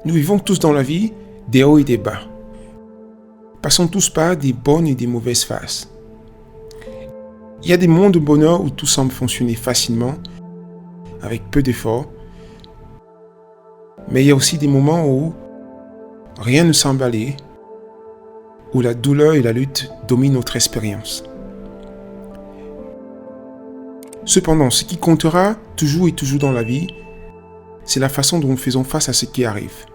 Nous vivons tous dans la vie des hauts et des bas. Passons tous par des bonnes et des mauvaises phases. Il y a des moments de bonheur où tout semble fonctionner facilement, avec peu d'efforts. Mais il y a aussi des moments où rien ne semble aller, où la douleur et la lutte dominent notre expérience. Cependant, ce qui comptera toujours et toujours dans la vie, c'est la façon dont nous faisons face à ce qui arrive.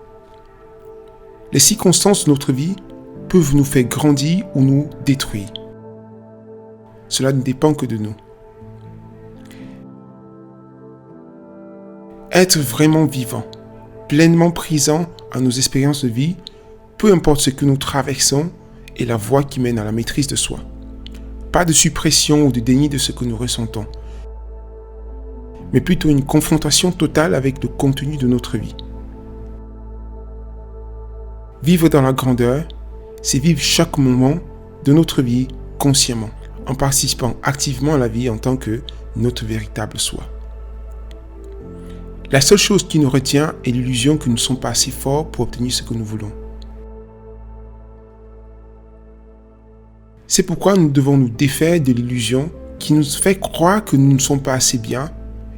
Les circonstances de notre vie peuvent nous faire grandir ou nous détruire. Cela ne dépend que de nous. Être vraiment vivant, pleinement présent à nos expériences de vie, peu importe ce que nous traversons, est la voie qui mène à la maîtrise de soi. Pas de suppression ou de déni de ce que nous ressentons, mais plutôt une confrontation totale avec le contenu de notre vie. Vivre dans la grandeur, c'est vivre chaque moment de notre vie consciemment, en participant activement à la vie en tant que notre véritable soi. La seule chose qui nous retient est l'illusion que nous ne sommes pas assez forts pour obtenir ce que nous voulons. C'est pourquoi nous devons nous défaire de l'illusion qui nous fait croire que nous ne sommes pas assez bien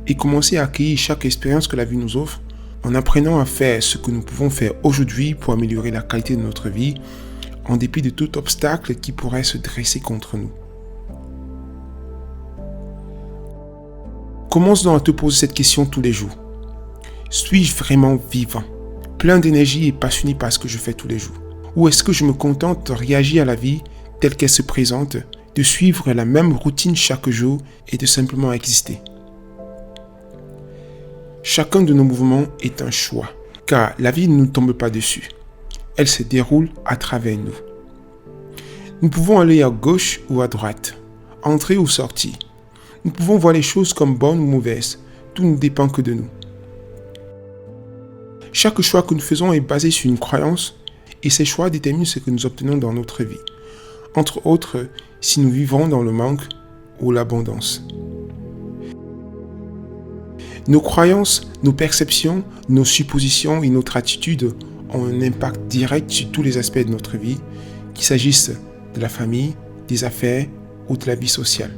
et commencer à accueillir chaque expérience que la vie nous offre en apprenant à faire ce que nous pouvons faire aujourd'hui pour améliorer la qualité de notre vie en dépit de tout obstacle qui pourrait se dresser contre nous. Commence donc à te poser cette question tous les jours. Suis-je vraiment vivant, plein d'énergie et passionné par ce que je fais tous les jours? Ou est-ce que je me contente de réagir à la vie telle qu'elle se présente, de suivre la même routine chaque jour et de simplement exister? Chacun de nos mouvements est un choix, car la vie ne nous tombe pas dessus. Elle se déroule à travers nous. Nous pouvons aller à gauche ou à droite, entrer ou sortir. Nous pouvons voir les choses comme bonnes ou mauvaises. Tout ne dépend que de nous. Chaque choix que nous faisons est basé sur une croyance et ces choix déterminent ce que nous obtenons dans notre vie. Entre autres, si nous vivons dans le manque ou l'abondance. Nos croyances, nos perceptions, nos suppositions et notre attitude ont un impact direct sur tous les aspects de notre vie, qu'il s'agisse de la famille, des affaires ou de la vie sociale.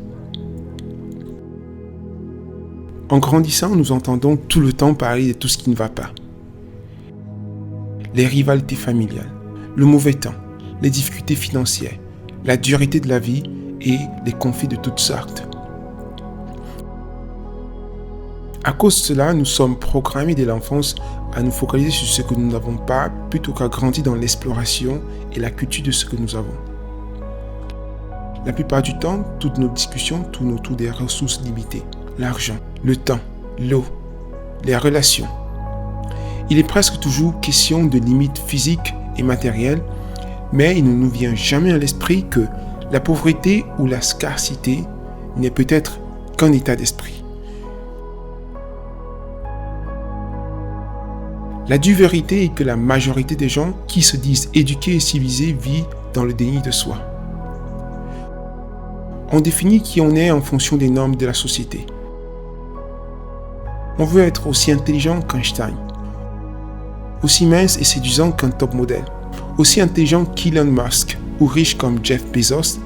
En grandissant, nous entendons tout le temps parler de tout ce qui ne va pas. Les rivalités familiales, le mauvais temps, les difficultés financières, la dureté de la vie et les conflits de toutes sortes. À cause de cela, nous sommes programmés dès l'enfance à nous focaliser sur ce que nous n'avons pas plutôt qu'à grandir dans l'exploration et la culture de ce que nous avons. La plupart du temps, toutes nos discussions tournent autour des ressources limitées. L'argent, le temps, l'eau, les relations. Il est presque toujours question de limites physiques et matérielles, mais il ne nous vient jamais à l'esprit que la pauvreté ou la scarcité n'est peut-être qu'un état d'esprit. La dure vérité est que la majorité des gens qui se disent éduqués et civilisés vivent dans le déni de soi. On définit qui on est en fonction des normes de la société. On veut être aussi intelligent qu'Einstein, aussi mince et séduisant qu'un top modèle, aussi intelligent qu'Elon Musk ou riche comme Jeff Bezos,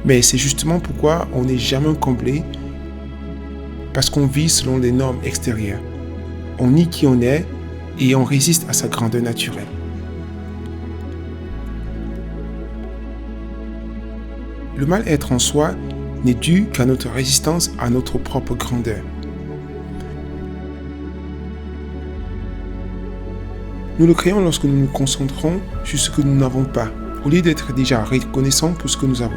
mais c'est justement pourquoi on n'est jamais comblé, parce qu'on vit selon les normes extérieures. On nie qui on est et on résiste à sa grandeur naturelle. Le mal-être en soi n'est dû qu'à notre résistance à notre propre grandeur. Nous le créons lorsque nous nous concentrons sur ce que nous n'avons pas, au lieu d'être déjà reconnaissants pour ce que nous avons.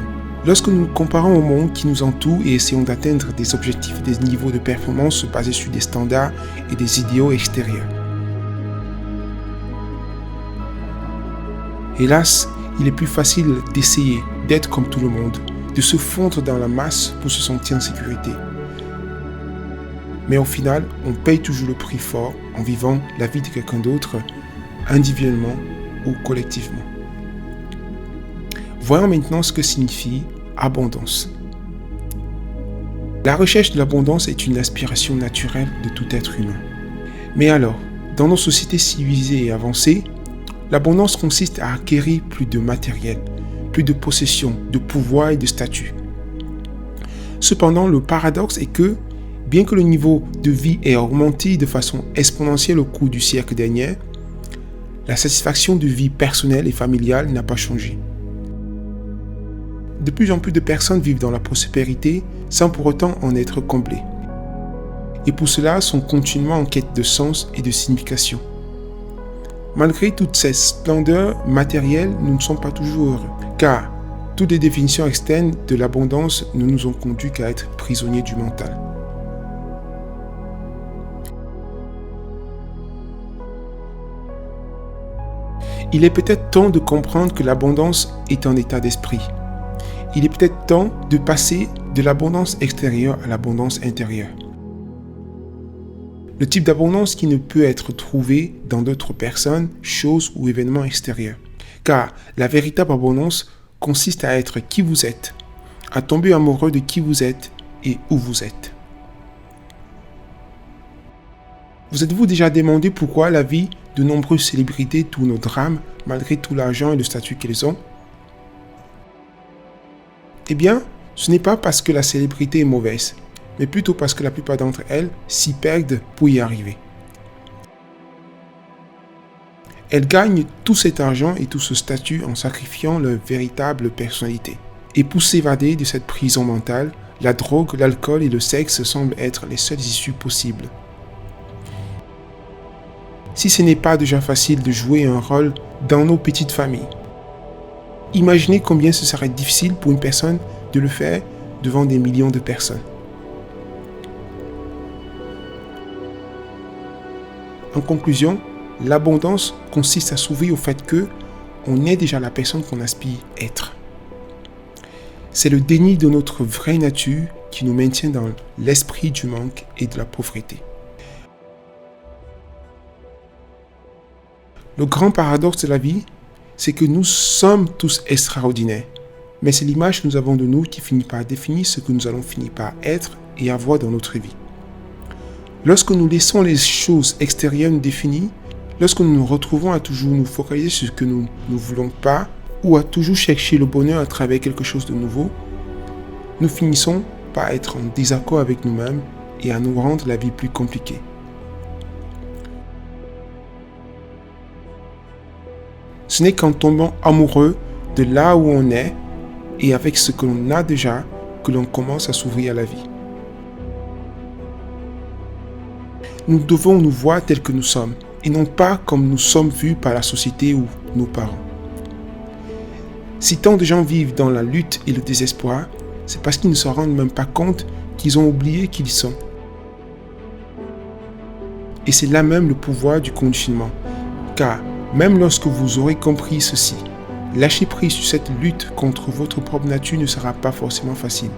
Lorsque nous nous comparons au monde qui nous entoure et essayons d'atteindre des objectifs et des niveaux de performance basés sur des standards et des idéaux extérieurs. Hélas, il est plus facile d'essayer d'être comme tout le monde, de se fondre dans la masse pour se sentir en sécurité. Mais au final, on paye toujours le prix fort en vivant la vie de quelqu'un d'autre, individuellement ou collectivement. Voyons maintenant ce que signifie abondance. La recherche de l'abondance est une aspiration naturelle de tout être humain. Mais alors, Dans nos sociétés civilisées et avancées, l'abondance consiste à acquérir plus de matériel, plus de possessions, de pouvoir et de statut. Cependant, le paradoxe est que, bien que le niveau de vie ait augmenté de façon exponentielle au cours du siècle dernier, la satisfaction de vie personnelle et familiale n'a pas changé. De plus en plus de personnes vivent dans la prospérité sans pour autant en être comblées. Et pour cela sont continuellement en quête de sens et de signification. Malgré toutes ces splendeurs matérielles, nous ne sommes pas toujours heureux, car toutes les définitions externes de l'abondance ne nous ont conduit qu'à être prisonniers du mental. Il est peut-être temps de comprendre que l'abondance est un état d'esprit. Il est peut-être temps de passer de l'abondance extérieure à l'abondance intérieure. Le type d'abondance qui ne peut être trouvé dans d'autres personnes, choses ou événements extérieurs. Car la véritable abondance consiste à être qui vous êtes, à tomber amoureux de qui vous êtes et où vous êtes. Vous êtes-vous déjà demandé pourquoi la vie de nombreuses célébrités tourne au drame malgré tout l'argent et le statut qu'elles ont? Eh bien, ce n'est pas parce que la célébrité est mauvaise, mais plutôt parce que la plupart d'entre elles s'y perdent pour y arriver. Elles gagnent tout cet argent et tout ce statut en sacrifiant leur véritable personnalité. Et pour s'évader de cette prison mentale, la drogue, l'alcool et le sexe semblent être les seules issues possibles. Si ce n'est pas déjà facile de jouer un rôle dans nos petites familles, imaginez combien ce serait difficile pour une personne de le faire devant des millions de personnes. En conclusion, l'abondance consiste à s'ouvrir au fait que on est déjà la personne qu'on aspire être. C'est le déni de notre vraie nature qui nous maintient dans l'esprit du manque et de la pauvreté. Le grand paradoxe de la vie, c'est que nous sommes tous extraordinaires, mais c'est l'image que nous avons de nous qui finit par définir ce que nous allons finir par être et avoir dans notre vie. Lorsque nous laissons les choses extérieures nous définir, lorsque nous nous retrouvons à toujours nous focaliser sur ce que nous ne voulons pas ou à toujours chercher le bonheur à travers quelque chose de nouveau, nous finissons par être en désaccord avec nous-mêmes et à nous rendre la vie plus compliquée. Ce n'est qu'en tombant amoureux de là où on est et avec ce que l'on a déjà que l'on commence à s'ouvrir à la vie. Nous devons nous voir tels que nous sommes et non pas comme nous sommes vus par la société ou nos parents. Si tant de gens vivent dans la lutte et le désespoir, c'est parce qu'ils ne se rendent même pas compte qu'ils ont oublié qui ils sont. Et c'est là même le pouvoir du conditionnement. Car même lorsque vous aurez compris ceci, lâcher prise sur cette lutte contre votre propre nature ne sera pas forcément facile.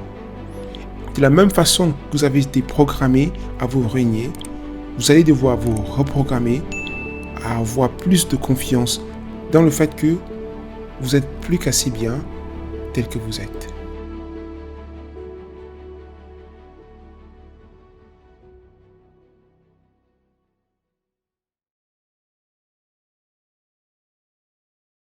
De la même façon que vous avez été programmé à vous régner, vous allez devoir vous reprogrammer à avoir plus de confiance dans le fait que vous êtes plus qu'assez bien tel que vous êtes.